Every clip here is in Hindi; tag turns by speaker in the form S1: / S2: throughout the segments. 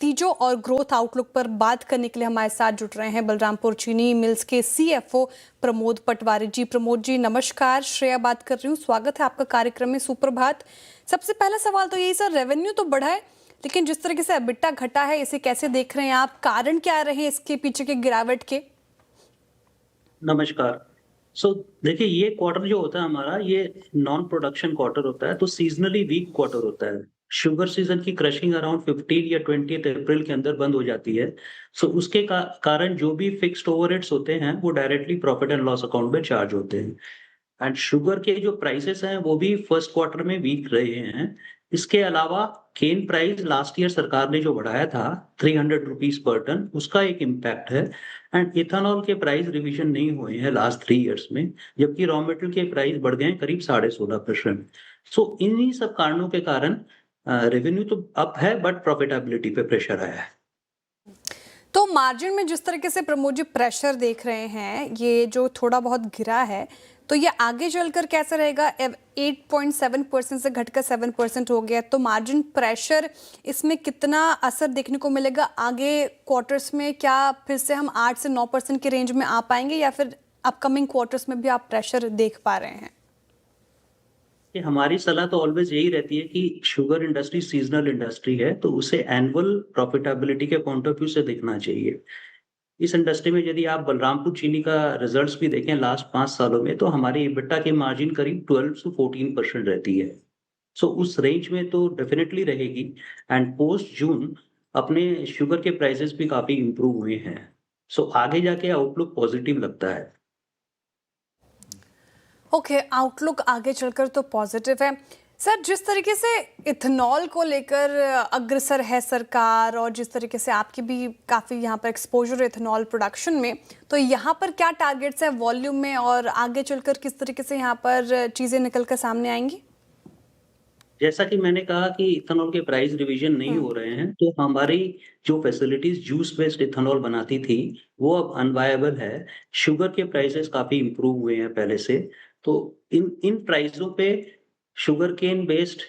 S1: नतीजों और ग्रोथ आउटलुक पर बात करने के लिए हमारे साथ जुड़ रहे हैं बलरामपुर चीनी मिल्स के सीएफओ प्रमोद पटवारी जी। प्रमोद जी नमस्कार, श्रेया बात कर रही हूँ। स्वागत है आपका कार्यक्रम में। सुप्रभात। सबसे पहला सवाल तो यही सर, रेवेन्यू तो बढ़ा है लेकिन जिस तरीके से एबिटा घटा है, इसे कैसे देख रहे हैं आप? कारण क्या रहे इसके पीछे के गिरावट के?
S2: नमस्कार। देखिए, ये क्वार्टर जो होता है हमारा, ये नॉन प्रोडक्शन क्वार्टर होता है, तो सीजनली वीक क्वार्टर होता है। शुगर सीजन की क्रशिंग अराउंड 15 या 20 अप्रैल के अंदर बंद हो जाती है। उसके कारण जो भी फिक्स्ड ओवरहेड्स होते हैं वो directly profit and loss account में चार्ज होते हैं। एंड शुगर के जो प्राइसेस हैं वो भी फर्स्ट क्वार्टर में वीक रहे हैं। इसके अलावा केन प्राइस लास्ट ईयर सरकार ने जो बढ़ाया था 300 रुपीज पर टन, उसका एक इम्पैक्ट है। एंड इथेनॉल के प्राइस रिवीजन नहीं हुए हैं लास्ट 3 इयर्स में, जबकि रॉ मेटेरियल के प्राइस बढ़ गए हैं करीब 16.5%। इन्हीं सब कारणों के कारण रेवेन्यू तो अप है बट प्रॉफिटेबिलिटी पे प्रेशर आया है।
S1: तो मार्जिन में जिस तरीके से प्रमोद जी प्रेशर देख रहे हैं, ये जो थोड़ा बहुत गिरा है, तो ये आगे चलकर कैसा रहेगा? 8.7% से घटकर 7% हो गया, तो मार्जिन प्रेशर इसमें कितना असर देखने को मिलेगा आगे क्वार्टर्स में? क्या फिर से हम 8 से 9% के रेंज में आ पाएंगे या फिर अपकमिंग क्वार्टर्स में भी आप प्रेशर देख पा रहे हैं?
S2: कि हमारी सलाह तो ऑलवेज यही रहती है कि शुगर इंडस्ट्री सीजनल इंडस्ट्री है, तो उसे एनुअल प्रॉफिटेबिलिटी के पॉइंट ऑफ व्यू से देखना चाहिए। इस इंडस्ट्री में यदि आप बलरामपुर चीनी का रिजल्ट्स भी देखें लास्ट 5 सालों में, तो हमारी एबिटा की मार्जिन करीब 12 से 14% रहती है। उस रेंज में तो डेफिनिटली रहेगी। एंड पोस्ट जून अपने शुगर के प्राइसेस भी काफ़ी इम्प्रूव हुए हैं। आगे जाके आउटलुक पॉजिटिव लगता है।
S1: ओके, आउटलुक आगे चलकर तो पॉजिटिव है। सर, जिस तरीके से इथेनॉल को लेकर अग्रसर है सरकार और जिस तरीके से आपकी भी काफ़ी यहाँ पर एक्सपोजर है इथेनॉल प्रोडक्शन में, तो यहाँ पर क्या टारगेट्स हैं वॉल्यूम में और आगे चलकर किस तरीके से यहाँ पर चीज़ें निकल कर सामने आएंगी?
S2: जैसा कि मैंने कहा कि इथेनॉल के प्राइस रिवीजन नहीं हो रहे हैं, तो हमारी जो फैसिलिटीज जूस बेस्ड इथेनॉल बनाती थी, वो अब अनवायबल है। शुगर के प्राइसेस काफ़ी इम्प्रूव हुए हैं पहले से। तो इन इन प्राइसों पे sugarcane based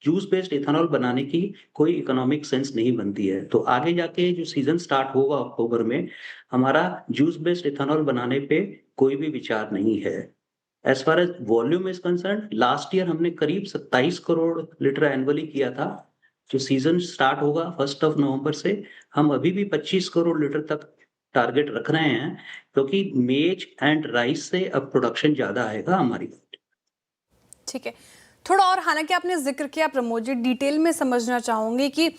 S2: juice based ethanol बनाने की कोई इकोनॉमिक सेंस नहीं बनती है। तो आगे जाके जो सीज़न स्टार्ट होगा अक्टूबर में, हमारा जूस बेस्ड इथेनॉल बनाने पे कोई भी विचार नहीं है। As far as volume is concerned, last year हमने करीब 27 करोड़ लीटर एनुअली किया था। जो सीज़न स्टार्ट होगा 1 नवंबर से, हम अभी भी 25 करोड़ लीटर तक टारगेट रख रहे हैं, क्योंकि मेज एंड राइस से अब प्रोडक्शन ज़्यादा आएगा हमारी।
S1: ठीक है। थोड़ा और, हालांकि आपने जिक्र किया प्रमोद जी, डिटेल में समझना चाहूँगी कि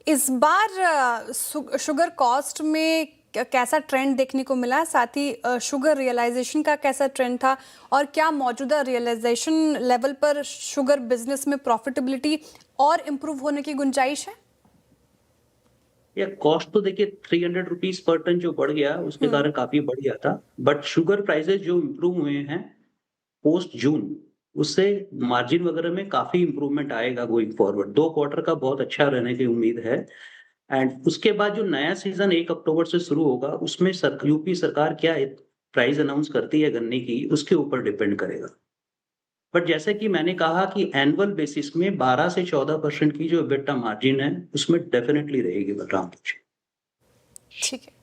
S1: इस बार शुगर कॉस्ट में कैसा ट्रेंड देखने को मिला, साथ ही शुगर रियलाइजेशन का कैसा ट्रेंड था, और क्या मौजूदा रियलाइजेशन लेवल पर शुगर बिजनेस में प्रॉफिटेबिलिटी और इम्प्रूव होने की गुंजाइश है?
S2: या कॉस्ट तो देखिए 300 रुपीज पर टन जो बढ़ गया, उसके कारण काफ़ी बढ़ गया था। बट शुगर प्राइसेस जो इम्प्रूव हुए हैं पोस्ट जून, उससे मार्जिन वगैरह में काफ़ी इम्प्रूवमेंट आएगा गोइंग फॉरवर्ड। 2 क्वार्टर का बहुत अच्छा रहने की उम्मीद है। एंड उसके बाद जो नया सीज़न 1 अक्टूबर से शुरू होगा, उसमें यूपी सरकार क्या प्राइस अनाउंस करती है गन्ने की, उसके ऊपर डिपेंड करेगा। बट जैसे कि मैंने कहा कि एनुअल बेसिस में 12 से 14% की जो एबिटा मार्जिन है, उसमें डेफिनिटली रहेगी बलरामपुर।
S1: ठीक है।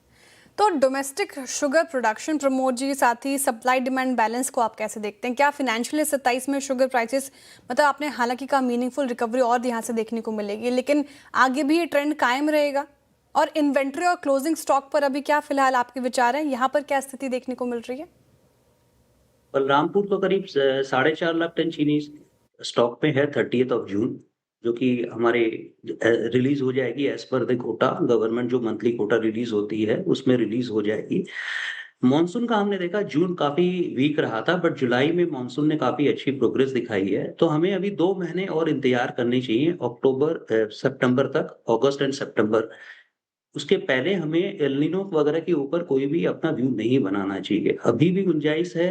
S1: तो domestic sugar production Pramod ji, साथ ही सप्लाई डिमांड बैलेंस को आप कैसे देखते हैं? क्या फाइनेंशियल 27 में शुगर प्राइसेस, मतलब आपने हालांकि कहा मीनिंगफुल रिकवरी और यहाँ से देखने को मिलेगी, लेकिन आगे भी ये ट्रेंड कायम रहेगा? और इन्वेंट्री और क्लोजिंग स्टॉक पर अभी क्या फिलहाल आपके विचार हैं? यहाँ पर क्या स्थिति देखने को मिल रही है?
S2: बलरामपुर तो करीब 4.5 लाख टन चीनी स्टॉक पे है 30th ऑफ जून, जो कि हमारे रिलीज हो जाएगी as per the quota. Government जो मंथली कोटा रिलीज होती है, उसमें रिलीज हो जाएगी। मॉनसून का हमने देखा जून काफी वीक रहा था, बट जुलाई में मॉनसून ने काफी अच्छी प्रोग्रेस दिखाई है। तो हमें अभी 2 महीने और इंतजार करने चाहिए, सितंबर तक, अगस्त एंड सितंबर। उसके पहले हमें एल नीनो वगैरह के ऊपर कोई भी अपना व्यू नहीं बनाना चाहिए। अभी भी गुंजाइश है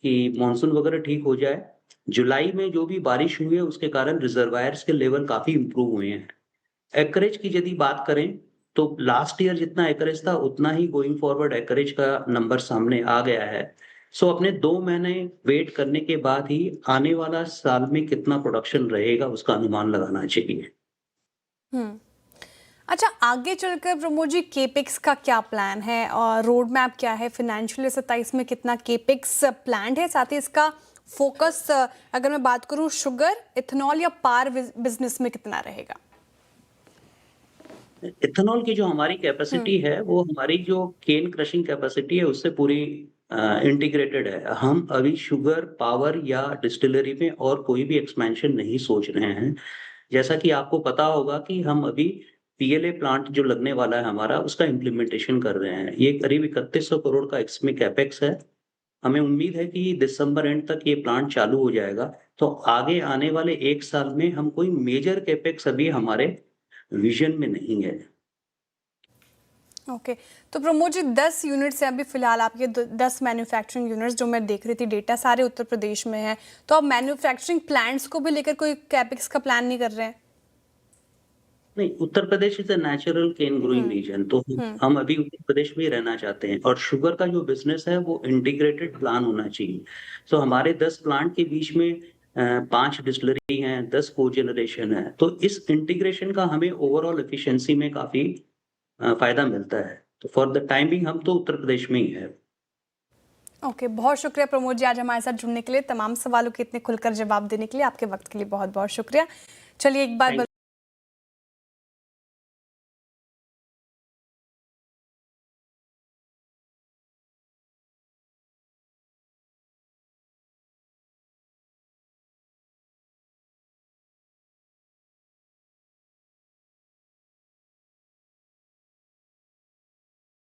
S2: कि मॉनसून वगैरह ठीक हो जाए। जुलाई में जो भी बारिश हुई है, उसके कारण रिजर्वायर्स के लेवल काफ़ी इम्प्रूव हुए हैं। एकरेज की यदि बात करें, तो लास्ट ईयर जितना एकरेज था, उतना ही गोइंग फॉरवर्ड एकरेज का नंबर सामने आ गया है। अपने 2 महीने वेट करने के बाद ही आने वाला साल में कितना प्रोडक्शन रहेगा, उसका अनुमान लगाना चाहिए।
S1: हम्म अच्छा, आगे चलकर प्रमोद जी केपेक्स का क्या प्लान है और रोड मैप क्या है? फाइनेंशियल 27 में कितना केपेक्स प्लान है? साथ ही इसका फोकस अगर मैं बात करूं शुगर, इथेनॉल या पार बिजनेस में कितना रहेगा?
S2: इथेनॉल की जो हमारी कैपेसिटी है, वो हमारी जो केन क्रशिंग कैपेसिटी है, उससे पूरी इंटीग्रेटेड है। हम अभी शुगर, पावर या डिस्टिलरी में और कोई भी एक्सपेंशन नहीं सोच रहे हैं। जैसा कि आपको पता होगा कि हम अभी पीएलए प्लांट जो लगने वाला है हमारा, उसका इम्प्लीमेंटेशन कर रहे हैं। ये करीब 3100 करोड़ का इसमें कैपेक्स है। हमें उम्मीद है कि दिसंबर एंड तक ये प्लांट चालू हो जाएगा। तो आगे आने वाले 1 साल में हम कोई मेजर कैपेक्स अभी हमारे विज़न में नहीं है।
S1: ओके, तो प्रमोद जी 10 यूनिट्स हैं अभी फिलहाल आपके 10 मैन्युफैक्चरिंग यूनिट्स जो मैं देख रही थी, डेटा सारे उत्तर प्रदेश में है। तो आप मैन्युफैक्चरिंग प्लांट्स को भी लेकर कोई कैपेक्स का प्लान नहीं कर रहे हैं?
S2: नहीं, Uttar Pradesh is a natural cane growing region, तो
S1: हम्म।
S2: हम अभी उत्तर प्रदेश में ही रहना चाहते हैं और शुगर का जो बिज़नेस है वो इंटीग्रेटेड प्लान होना चाहिए। तो हमारे 10 प्लांट के बीच में 5 डिस्टिलरी हैं, 10 कोजेनरेशन है। तो इस इंटीग्रेशन का हमें ओवरऑल एफिशिएंसी में काफ़ी फ़ायदा मिलता है। तो फॉर द टाइम बिंग हम तो उत्तर प्रदेश में ही हैं।
S1: ओके, बहुत शुक्रिया प्रमोद जी आज हमारे साथ जुड़ने के लिए, तमाम सवालों के इतने खुलकर जवाब देने के लिए। आपके वक्त के लिए बहुत बहुत शुक्रिया। चलिए एक बार
S2: थैंक